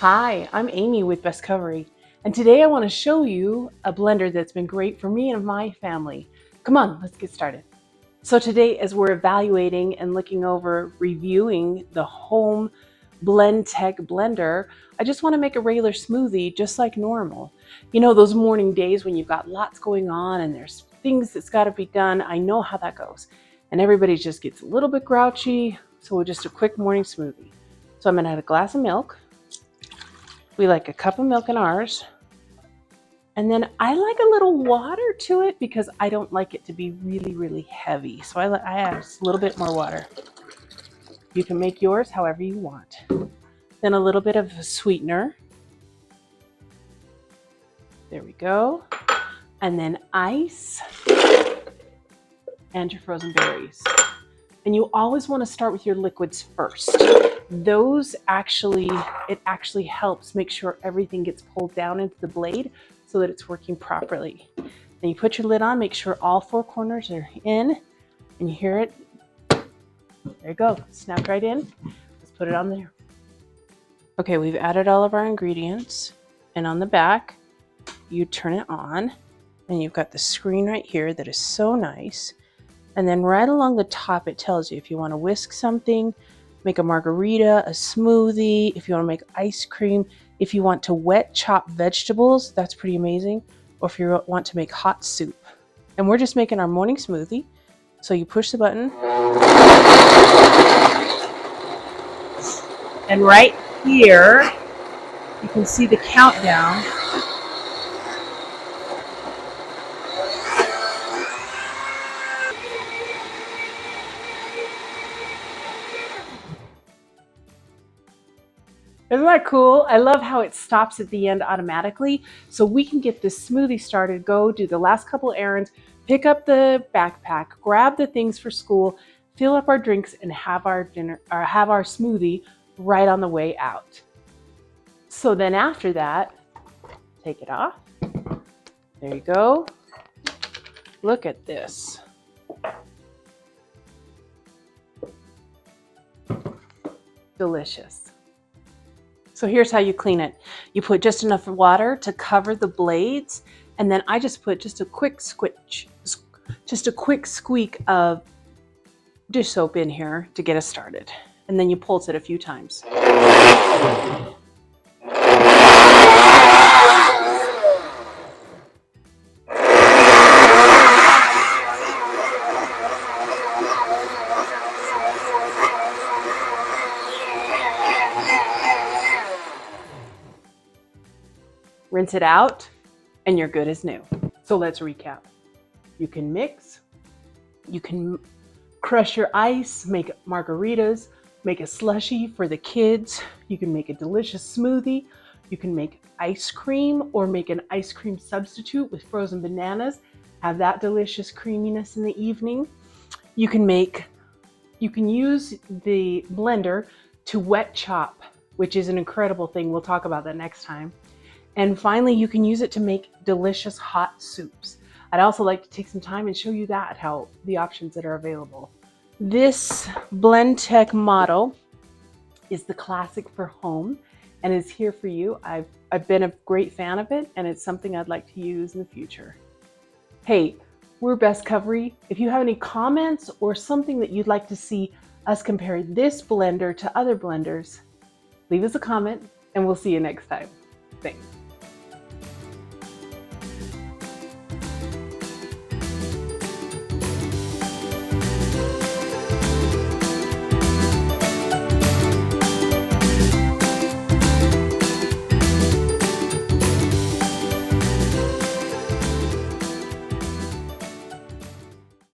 Hi, I'm Amy with Bestcovery, and today I want to show you a blender that's been great for me and my family. Come on, let's get started. So today, as we're evaluating and looking over reviewing the home Blendtec blender, I just want to make a regular smoothie just like normal. You know, those morning days when you've got lots going on and there's things that's got to be done. I know how that goes. And everybody just gets a little bit grouchy, so just a quick morning smoothie. So I'm going to add a glass of milk. We like a cup of milk in ours. And then I like a little water to it because I don't like it to be really, really heavy. So I add a little bit more water. You can make yours however you want. Then a little bit of a sweetener. There we go. And then ice and your frozen berries. And you always want to start with your liquids first. Those it actually helps make sure everything gets pulled down into the blade so that it's working properly. Then you put your lid on, make sure all four corners are in, and you hear it. There you go, snapped right in. Let's put it on there. Okay, we've added all of our ingredients, and on the back, you turn it on, and you've got the screen right here that is so nice. And then right along the top, it tells you if you want to whisk something, make a margarita, a smoothie, if you want to make ice cream, if you want to wet chop vegetables, that's pretty amazing, or if you want to make hot soup. And we're just making our morning smoothie. So you push the button. And right here, you can see the countdown. Isn't that cool? I love how it stops at the end automatically. So we can get this smoothie started, go do the last couple errands, pick up the backpack, grab the things for school, fill up our drinks, and have our dinner or have our smoothie right on the way out. So then after that, take it off. There you go. Look at this. Delicious. So here's how you clean it. You put just enough water to cover the blades, and then I just put just a quick squeak of dish soap in here to get us started. And then you pulse it a few times. Rinse it out, and you're good as new. So let's recap. You can mix, you can crush your ice, make margaritas, make a slushie for the kids, you can make a delicious smoothie, you can make ice cream or make an ice cream substitute with frozen bananas, have that delicious creaminess in the evening. You can use the blender to wet chop, which is an incredible thing. We'll talk about that next time. And finally, you can use it to make delicious hot soups. I'd also like to take some time and show you how the options that are available. This Blendtec model is the classic for home and is here for you. I've been a great fan of it, and it's something I'd like to use in the future. Hey, we're Bestcovery. If you have any comments or something that you'd like to see us compare this blender to other blenders, leave us a comment and we'll see you next time. Thanks.